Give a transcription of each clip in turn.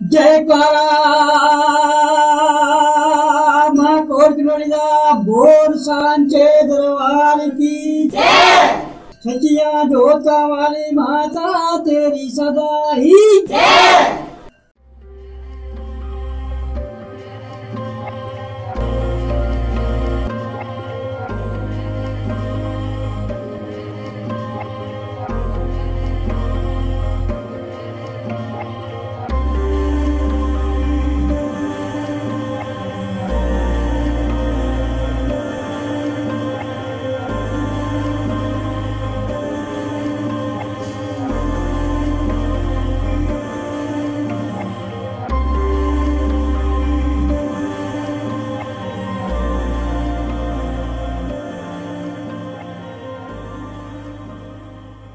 जयकारा माँ कोरकनोलीदा बोल सांचे दरबार की जय। सचिया जोता वाली माता तेरी सदा ही जय।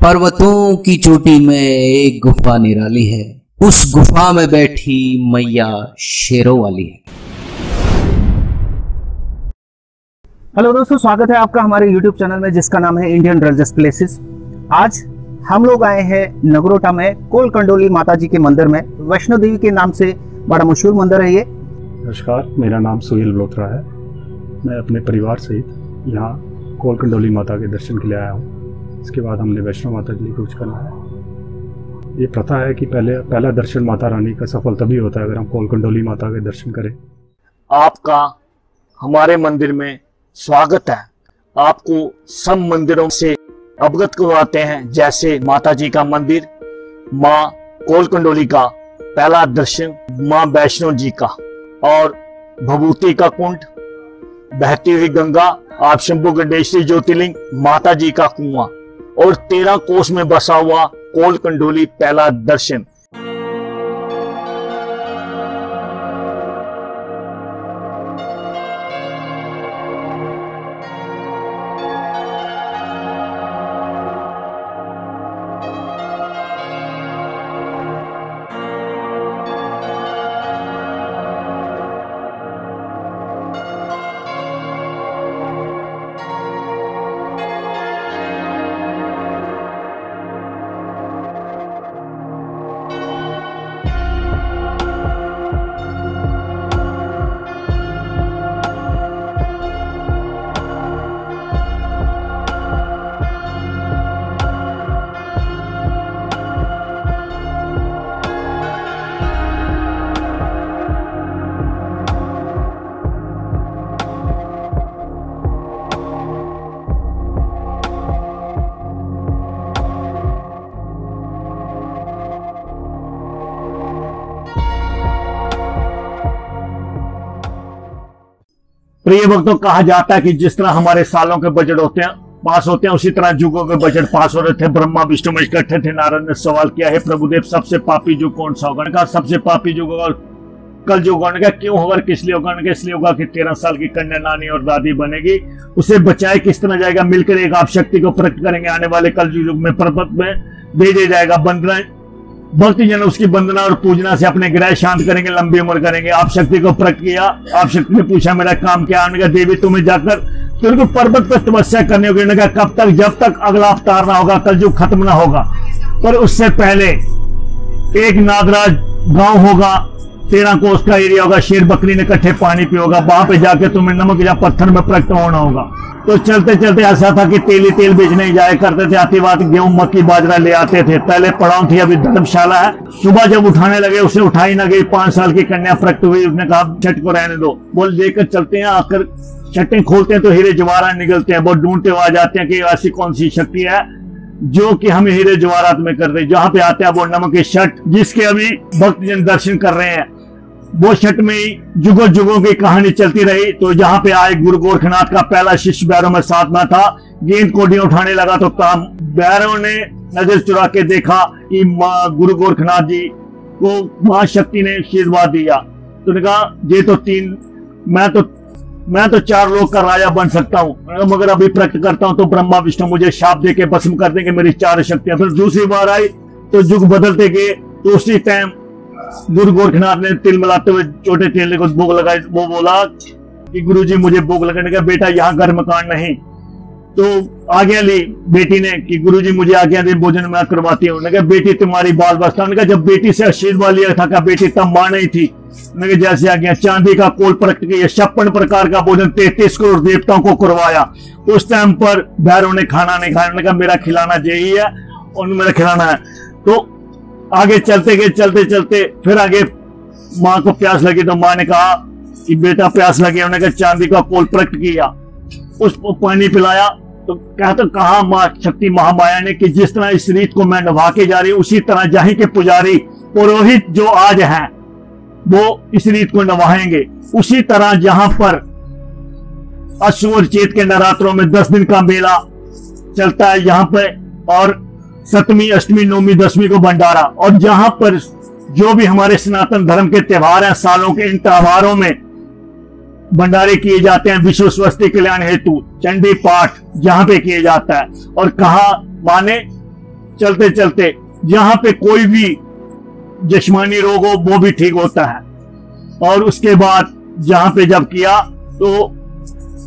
पर्वतों की चोटी में एक गुफा निराली है। उस गुफा में बैठी मैया शेरों वाली है। हेलो दोस्तों, स्वागत है आपका हमारे YouTube चैनल में जिसका नाम है इंडियन रिलीजियस प्लेसेस। आज हम लोग आए हैं नगरोटा में कोलकंडोली माता जी के मंदिर में। वैष्णो देवी के नाम से बड़ा मशहूर मंदिर है ये। नमस्कार, मेरा नाम सुनील बलोत्रा है। मैं अपने परिवार सहित यहाँ कोलकंडोली माता के दर्शन के लिए आया हूँ। इसके बाद हमने वैष्णो माता के लिए कूच करना है। ये प्रथा है कि पहला दर्शन माता रानी का सफल तभी होता है अगर हम कोलकंडोली माता के दर्शन करें। आपका हमारे मंदिर में स्वागत है। आपको सब मंदिरों से अवगत करवाते हैं, जैसे माता जी का मंदिर, माँ कोलकंडोली का पहला दर्शन, माँ वैष्णो जी का, और भभूति का कुंड, बहती हुई गंगा, आप शंभु गंडेश्वरी ज्योतिर्लिंग, माता जी का कुआं और 13 कोस में बसा हुआ कोलकंडोली पहला दर्शन। प्रिय भक्तों, कहा जाता है कि जिस तरह हमारे सालों के बजट होते हैं पास होते हैं, उसी तरह युगों के बजट पास हो रहे थे। ब्रह्मा विष्णु महेश इकट्ठे थे। नारद ने सवाल किया, है प्रभुदेव, सबसे पापी युग कौन सा होगा? कहा सबसे पापी युग होगा कल युग होने का। क्यों होगा, किस लिए होगा? इसलिए होगा कि 13 साल की कन्या नानी और दादी बनेगी। उसे बचाए किस तरह जाएगा? मिलकर एक आप शक्ति को प्रकट करेंगे। आने वाले कल युग में पर्वत में भेजा जाएगा। बंदना भक्ति जन उसकी वंदना और पूजना से अपने ग्रह शांत करेंगे, लंबी उम्र करेंगे। आप शक्ति को प्रकट किया। आप शक्ति ने पूछा मेरा काम क्या? उन्होंने कहा देवी तुम्हें जाकर तेरे को पर्वत पर तपस्या करनी होगी। उन्होंने कहा कब तक? जब तक अगला अवतार ना होगा, कलयुग खत्म ना होगा। पर उससे पहले एक नागराज गांव होगा, 13 कोस का एरिया होगा, शेर बकरी ने इकट्ठे पानी पियोगा। वहां पे जाके तुम्हें नमक या पत्थर में प्रकट होना होगा। तो चलते चलते ऐसा था कि तेल बेचने जाया करते थे। आती बात गेहूं मक्की बाजरा ले आते थे। पहले पड़ाव थी, अभी धर्मशाला है। सुबह जब उठाने लगे उसे उठाई ना गई। 5 साल की कन्या प्रकट हुई। उसने कहा छठ को रहने दो। बोल लेकर चलते हैं। आकर छठें खोलते हैं तो हीरे जवाहरात निकलते हैं। बहुत ढूंढते हुए आ जाते हैं कि ऐसी कौन सी शक्ति है जो कि हमें हीरे जवाहरात में कर रही। जहां पे आते हैं वो नमक के छठ, जिसके अभी भक्तजन दर्शन कर रहे हैं। वो छठ में जुगों जुगों की कहानी चलती रही। तो जहां पे आए गुरु गोरखनाथ का पहला शिष्य भैरव में साथ में था। गेंद कोडियां उठाने लगा तो भैरव ने नजर चुरा के देखा कि गुरु गोरखनाथ जी को महाशक्ति ने आशीर्वाद दिया। तो ने कहा ये तो मैं तो 4 लोग का राजा बन सकता हूँ, मगर अभी प्रकट करता हूँ तो ब्रह्मा विष्णु मुझे शाप दे के भस्म कर देंगे मेरी 4 शक्तियां। फिर दूसरी बार आई तो युग बदलते गए। तो उसी टाइम गुरु गोरखनाथ ने तिल मिलाते हुए छोटे चेले को भोग लगाई। वो बोला कि गुरुजी मुझे भोग लगाने का। बेटा यहाँ घर मकान नहीं, तो आज्ञा ली बेटी ने कि गुरुजी मुझे आज्ञा दे, भोजन मैं करवाती हूँ। कहा बेटी तुम्हारी बाल बस्ता। उन्होंने कहा जब बेटी से आशीर्वाद लिया था, कहा बेटी तब मां नहीं थी। उन्होंने कहा जैसे आज्ञा। चांदी का कोल प्रकट किया, 56 प्रकार का भोजन 33 करोड़ देवताओं को करवाया। उस टाइम पर भैरव ने खाना नहीं खाया। उन्होंने कहा मेरा खिलाना यही है और मेरा खिलाना है। तो आगे चलते गए, चलते चलते फिर आगे माँ को प्यास लगी तो माँ ने कहा कि बेटा प्यास लगी। उन्होंने कहा चांदी का कोल प्रकट किया, उसको पानी पिलाया। तो कहते कहा माँ शक्ति महामाया ने कि जिस तरह इस रीत को मैं निभा के जा रही हूं, उसी तरह जहीं के पुजारी पुरोहित जो आज हैं वो इस रीत को निभाएंगे। उसी तरह जहां पर अश्वर चेत के नवरात्रों में 10 दिन का मेला चलता है यहाँ पे, और 7वीं 8वीं 9वीं 10वीं को भंडारा, और जहां पर जो भी हमारे सनातन धर्म के त्योहार हैं, सालों के इन त्योहारों में भंडारे किए जाते हैं विश्व स्वास्थ्य कल्याण हेतु। चंडी पाठ जहां पे किए जाता है, और कहा माने चलते चलते जहां पे कोई भी जिस्मानी रोग हो वो भी ठीक होता है। और उसके बाद जहां पे जब किया तो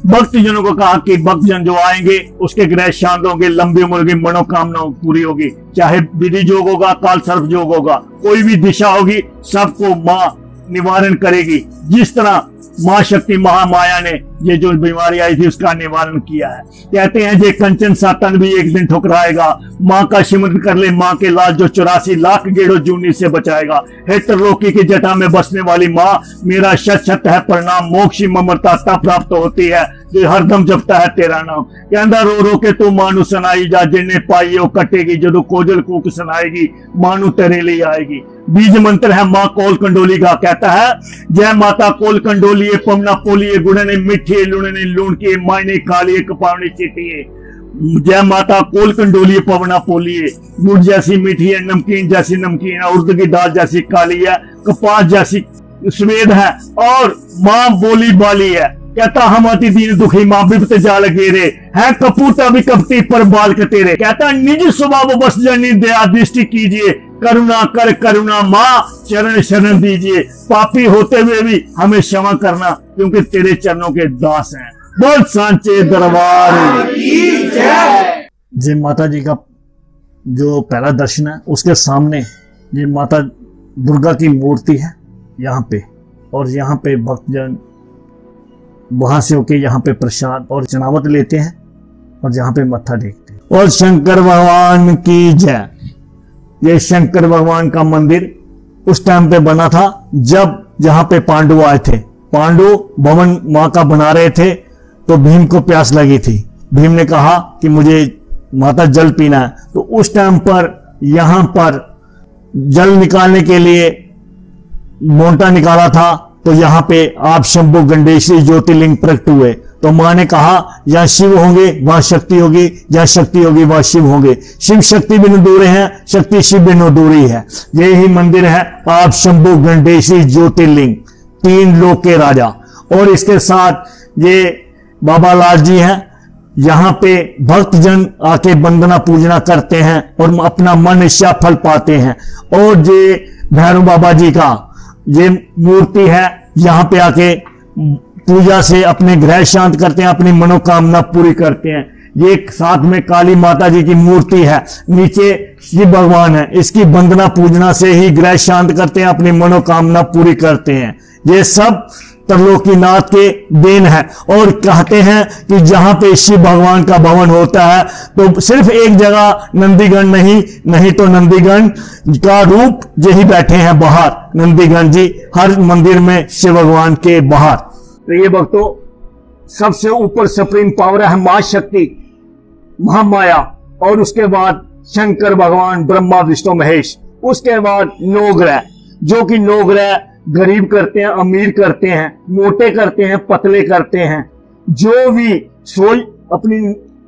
भक्तजनों को कहा कि भक्तजन जो आएंगे उसके ग्रह शांत होंगे, लंबी उम्र की मनोकामना पूरी होगी। चाहे विधि योग होगा, काल सर्प योग होगा, कोई भी दिशा होगी, सबको मां निवारण करेगी। जिस तरह मां शक्ति महामाया ने ये जो बीमारी आई थी उसका निवारण किया है। कहते हैं जे कंचन सा तन भी एक दिन ठुकराएगा, मां का सिमरन कर ले मां के लाल जो 84 लाख गेड़ो जूनी से बचाएगा। हे त्रिलोकी की जटा में बसने वाली मां, मेरा शत शत है प्रणाम। मोक्ष ममरता तब प्राप्त होती है जो हरदम जपता है तेरा नाम। कहता रो रो के तू मानू सुनाई जा, जिन्हें पाई वो कटेगी, जो कोजल कूक सुनाएगी मानू तेरे लिए आएगी। बीज मंत्र है मां कोल कंडोली का। कहता है जय माता कोल कंडोलिए, पवना पोलिए, गुणने मिठिए, लुणने लूण के, मायने कालिए, कपावने चिटिए। जय माता कोल कंडोलिए पवना पोलिए, गुड़ जैसी मीठी है, नमकीन जैसी नमकीन है, उर्द की दाल जैसी काली है, कपास जैसी स्वेद है, और मां बोली बाली है। कहता हम अति दीन दुखी मां विपत जाल घेरे, है कपूता भी कपटी पर बाल कतेरे। कहता निज स्वभाव बस जनी दया दृष्टि कीजिए, करुणा कर करुणा मां चरण शरण दीजिए। पापी होते हुए भी हमें क्षमा करना, क्योंकि तेरे चरणों के दास हैं। बोल सांचे दरबार की जय। जय माता जी का जो पहला दर्शन है उसके सामने ये माता दुर्गा की मूर्ति है यहाँ पे, और यहाँ पे भक्तजन वहां से होके यहाँ पे प्रसाद और चनावत लेते हैं और यहाँ पे मत्था टेकते हैं। और शंकर भगवान की जय। ये शंकर भगवान का मंदिर उस टाइम पे बना था जब जहां पे पांडु आए थे। पांडु भवन मां का बना रहे थे तो भीम को प्यास लगी थी। भीम ने कहा कि मुझे माता जल पीना है, तो उस टाइम पर यहां पर जल निकालने के लिए मोंटा निकाला था। तो यहाँ पे आप शंभु गंडेश्वरी ज्योतिर्लिंग प्रकट हुए। तो मां ने कहा जहां शिव होंगे वहां शक्ति होगी, जहां शक्ति होगी वहां शिव होंगे। शिव शक्ति बिनु दूर है, शक्ति शिव बिनु दूरी है। यही मंदिर है आप शंभु गंडेश्वरी ज्योतिर्लिंग, 3 लोक के राजा। और इसके साथ ये बाबा लाल जी हैं। यहाँ पे भक्तजन आके वंदना पूजना करते हैं और अपना मन इच्छा फल पाते हैं। और ये भैरव बाबा जी का ये मूर्ति है, यहाँ पे आके पूजा से अपने ग्रह शांत करते हैं, अपनी मनोकामना पूरी करते हैं। ये साथ में काली माता जी की मूर्ति है, नीचे शिव भगवान है। इसकी वंदना पूजना से ही ग्रह शांत करते हैं, अपनी मनोकामना पूरी करते हैं। ये सब त्रिलोकीनाथ के देन है। और कहते हैं कि जहां पे शिव भगवान का भवन होता है तो सिर्फ एक जगह नंदीगण नहीं तो नंदीगण का रूप यही बैठे हैं बाहर। नंदीगण जी हर मंदिर में शिव भगवान के बाहर। तो ये भक्तों सबसे ऊपर सुप्रीम पावर है मां शक्ति महामाया, और उसके बाद शंकर भगवान ब्रह्मा विष्णु महेश। उसके बाद 9 ग्रह, जो कि 9 ग्रह गरीब करते हैं, अमीर करते हैं, मोटे करते हैं, पतले करते हैं। जो भी सोच अपनी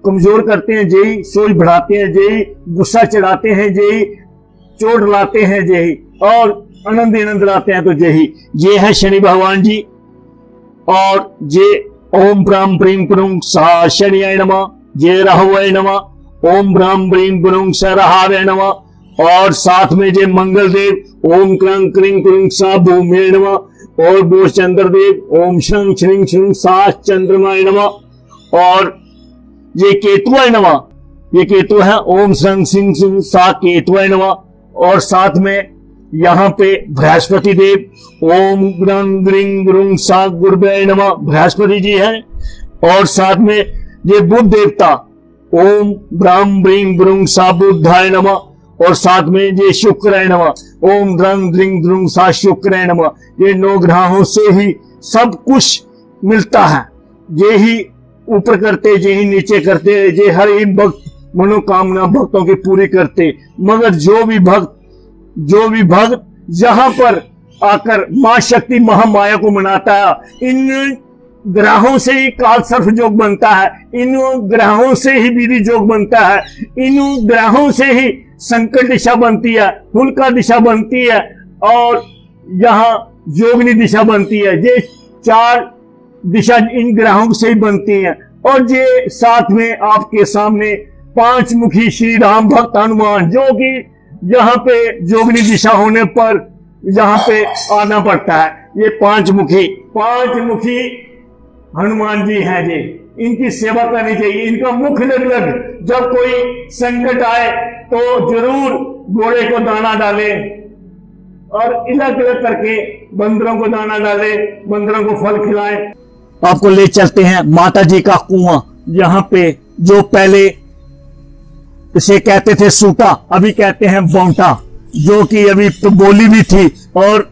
कमजोर करते हैं जेही सोच बढ़ाते हैं, जेही गुस्सा चढ़ाते हैं, जेही चोट लाते हैं, जेही और आनंद लाते हैं, तो जेही ये है शनि भगवान जी। और ये ओम ब्राम प्रीम पुरुं सा शनियाय नमः, ये राहुवाय नमः, ओम ब्राम प्रीम पुरुं सा राहावे नमः। और साथ में जे मंगल देव ओम क्रंग क्रिंग क्रुंग सा भूमे नमः। और वो चंद्र देव ओम शं श्रीं श्रीं सा चंद्रमाय नमः। और ये केतुआय नमः, ये केतु है, ओम संग सिंह सिंह सा केतुआय नमः। और साथ में यहाँ पे बृहस्पति देव, ओम ग्रंग ग्रिंग ग्रुंग सा गुरुभ्याय नमः, बृहस्पति जी है। और साथ में ये बुध देवता, ओम ब्राह्म ब्रिंग ब्रुंग सा बुद्धाय नमः। और साथ में ये शुक्राय नमः, ओम द्रंग द्रिंग द्रुंग सा शुक्राय नमः। ये 9 ग्रहों से ही सब कुछ मिलता है, ये ही ऊपर करते, ये ही नीचे करते, ये हर एक भक्त मनोकामना भक्तों की पूरी करते। मगर जो भी भक्त जहां पर आकर मां शक्ति महामाया को मनाता है, इन ग्रहों से ही काल सर्फ योग बनता है, इन ग्रहों से ही विधि योग बनता है, इन ग्रहों से ही संकट दिशा बनती है, हुल्का दिशा बनती है, और यहाँ योगिनी दिशा बनती है। ये 4 दिशा इन ग्रहों से ही बनती है। और ये साथ में आपके सामने 5 मुखी श्री राम भक्त हनुमान, जो कि यहाँ पे योगिनी दिशा होने पर यहाँ पे आना पड़ता है। ये 5 मुखी हनुमान जी हैं। जी इनकी सेवा करनी चाहिए, इनका मुख लग जब कोई संकट आए तो जरूर घोड़े को दाना डालें और अलग अलग करके बंदरों को दाना डालें, बंदरों को फल खिलाएं। आपको ले चलते हैं माता जी का कुआं, यहाँ पे जो पहले इसे कहते थे सूटा, अभी कहते हैं बौंटा, जो कि अभी तो बोली भी थी, और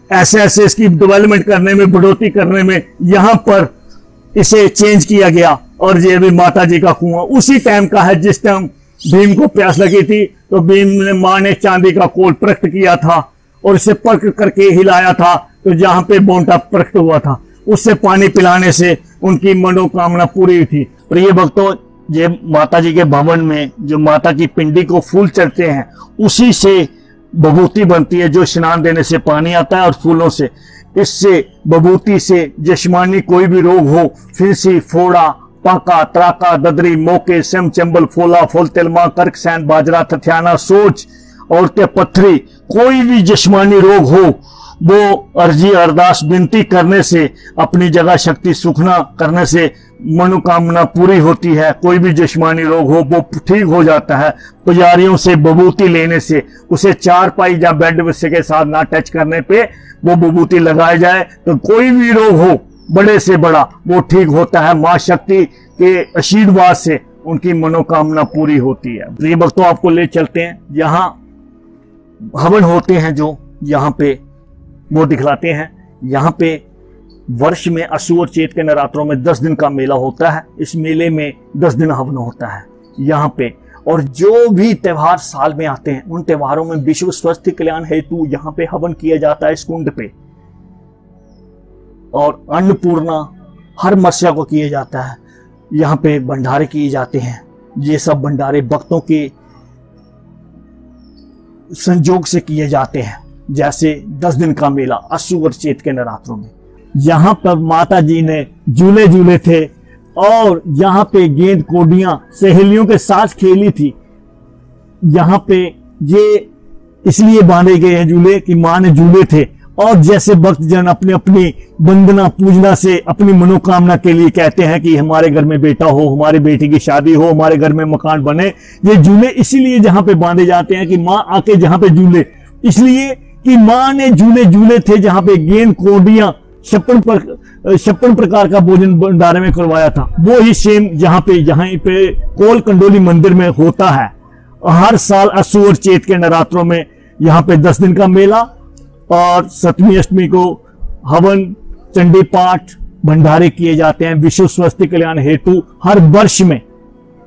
ऐसे ऐसे इसकी डेवलपमेंट करने में, बढ़ोतरी करने में यहाँ पर इसे चेंज किया गया। और ये भी माता जी का कुआं उसी टाइम का है जिस टाइम भीम को प्यास लगी थी, तो भीम ने मां ने चांदी का कोल प्रकट किया था और इसे परख करके हिलाया था, तो जहां पे बौंटा प्रकट हुआ था, उससे पानी पिलाने से उनकी मनोकामना पूरी हुई थी। और ये भक्तों, ये माता जी के भवन में जो माता की पिंडी को फूल चढ़ते हैं, उसी से बभूति बनती है, जो स्नान देने से पानी आता है, और फूलों से, इससे बभूति से जिस्मानी कोई भी रोग हो, फिंसी, फोड़ा, पाका, त्राका, ददरी, मोके, सेम, चंबल, फोला, फोल, तिलमा, कर्क, सैन, बाजरा, थथियाना, सोच और के पत्थरी, कोई भी जिस्मानी रोग हो, वो अर्जी अरदास विनती करने से, अपनी जगह शक्ति सुखना करने से मनोकामना पूरी होती है। कोई भी जिस्मानी रोग हो वो ठीक हो जाता है। पुजारियों से बभूति लेने से, उसे चारपाई या बेड के साथ ना टच करने पे वो बभूति लगाया जाए तो कोई भी रोग हो बड़े से बड़ा वो ठीक होता है। मां शक्ति के आशीर्वाद से उनकी मनोकामना पूरी होती है। ये भक्तों आपको ले चलते हैं, यहाँ हवन होते हैं जो यहाँ पे वो दिखलाते हैं। यहाँ पे वर्ष में असू और चेत के नवरात्रों में 10 दिन का मेला होता है। इस मेले में 10 दिन हवन होता है यहाँ पे। और जो भी त्योहार साल में आते हैं, उन त्योहारों में विश्व स्वास्थ्य कल्याण हेतु यहाँ पे हवन किया जाता है इस कुंड पे। और अन्नपूर्णा हर मत्स्य को किया जाता है। यहाँ पे भंडारे किए जाते हैं। ये सब भंडारे भक्तों के संजोग से किए जाते हैं। जैसे 10 दिन का मेला असू और चेत के नवरात्रों में यहाँ पर माता जी ने झूले झूले थे, और यहाँ पे गेंद कोडियां सहेलियों के साथ खेली थी। यहाँ पे ये इसलिए बांधे गए हैं झूले कि मां ने झूले थे, और जैसे भक्तजन अपनी अपनी वंदना पूजना से अपनी मनोकामना के लिए कहते हैं कि हमारे घर में बेटा हो, हमारे बेटी की शादी हो, हमारे घर में मकान बने। ये झूले इसीलिए जहां पे बांधे जाते हैं कि मां आके जहां पे झूले, इसलिए कि मां ने झूले झूले थे जहां पे गेंद कोडियां 56 प्रकार का भोजन भंडारे में करवाया था। वो ही सेम यहाँ पे कोल कंडोली मंदिर में होता है। हर साल असू और चेत के नवरात्रों में यहाँ पे 10 दिन का मेला, और 7वीं अष्टमी को हवन, चंडी पाठ, भंडारे किए जाते हैं विश्व स्वास्थ्य कल्याण हेतु। हर वर्ष में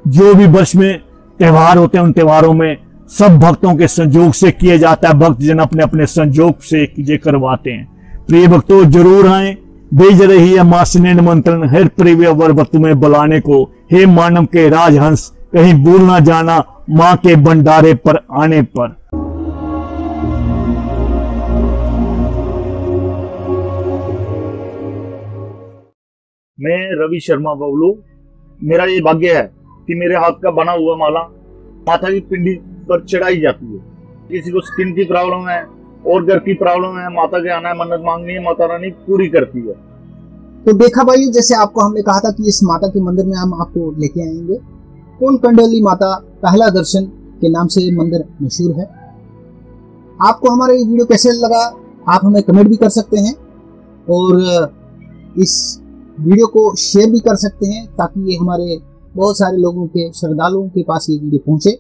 जो भी वर्ष में त्योहार होते हैं, उन त्योहारों में सब भक्तों के संयोग से किया जाता है। भक्तजन अपने अपने संयोग से ये करवाते हैं। प्रिय भक्तों जरूर आए। भेज रही है मां से निमंत्रण हर प्रिय वर तुम्हें बुलाने को। हे मानव के राजहंस कहीं भूल ना जाना मां के भंडारे पर आने पर। मैं रवि शर्मा बबलू। मेरा ये भाग्य है कि मेरे हाथ का बना हुआ माला माता की पिंडी पर चढ़ाई जाती है। किसी को स्किन की प्रॉब्लम है और घर की प्रॉब्लम है, माता के आना है, मन्नत मांगनी है, माता रानी पूरी करती है। तो देखा भाई, जैसे आपको हमने कहा था कि इस माता के मंदिर में हम आपको लेके आएंगे। कोलकंडोली माता पहला दर्शन के नाम से ये मंदिर मशहूर है। आपको हमारा ये वीडियो कैसे लगा आप हमें कमेंट भी कर सकते हैं और इस वीडियो को शेयर भी कर सकते हैं ताकि ये हमारे बहुत सारे लोगों के श्रद्धालुओं के पास ये वीडियो पहुंचे।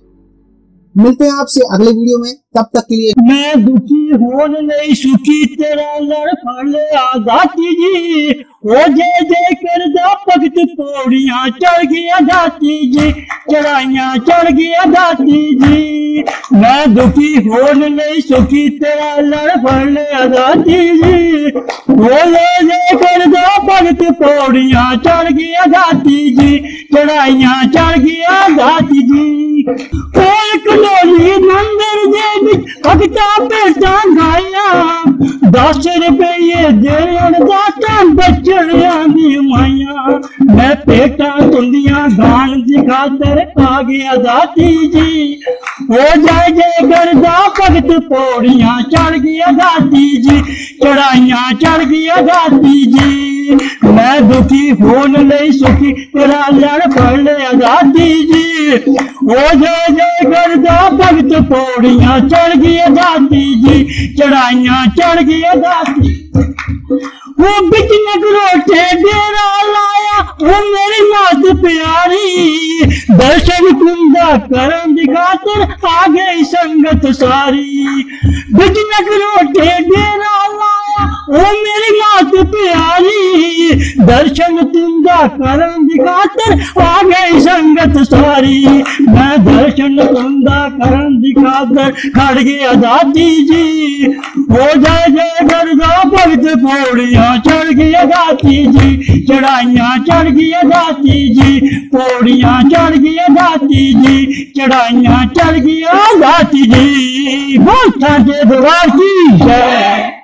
मिलते हैं आपसे अगले वीडियो में, तब तक के लिए मैं दुखी हो नहीं सुखी तेरा लड़ फल आजाती जी, ओ जय जय कर दा भगत पौड़ियां चढ़ गया जाती जी, चढ़ाइयां चढ़ गया जाती जी। मैं दुखी हो नहीं सुखी तेरा लड़ फल आजाती जी, ओ जय जय कर दा भगत पौड़ियां चढ़ गया जाती जी, चढ़ाइयां चढ़ गया जाती जी। कोलकंडोली मंदिर दे विच भगता भेटां गाया, 10 रुपये देण दाता बचड़ियां दी माया। मैं पेटां तुंदियां गान दी खातर आ गया दाती जी, ओ जय जय करदा भगत पौड़ियां चढ़ गया दाती जी, चढ़ाइयां चढ़ गया दाती जी। मैं दुखी होन नहीं सुखी तेरा लड़ फल आजादी जी, ओ जय जय करदा भगत पौड़ियां चढ़ गया जाती जी, चढ़ाइयां चढ़ गया जाती। वो बिच नगरोटे डेरा लाया वो मेरी मात प्यारी, दर्शन कुंदा करन दी खातर आ गई संगत सारी। बिच नगरोटे डेरा लाया वो मेरी मात प्यारी, दर्शन तुंदा करन दी खातर आ गई संगत सारी। मैं दर्शन तुंदा करन दी खातर खड़ गया दाती जी, ओ जय जय करदा भगत पौड़ियां चढ़ गया जाती जी, चढ़ाइयां चढ़ गया जाती जी, पौड़ियां चढ़ गया जाती जी, चढ़ाइयां चढ़ गया जाती जी। बहुत दरबार की जय।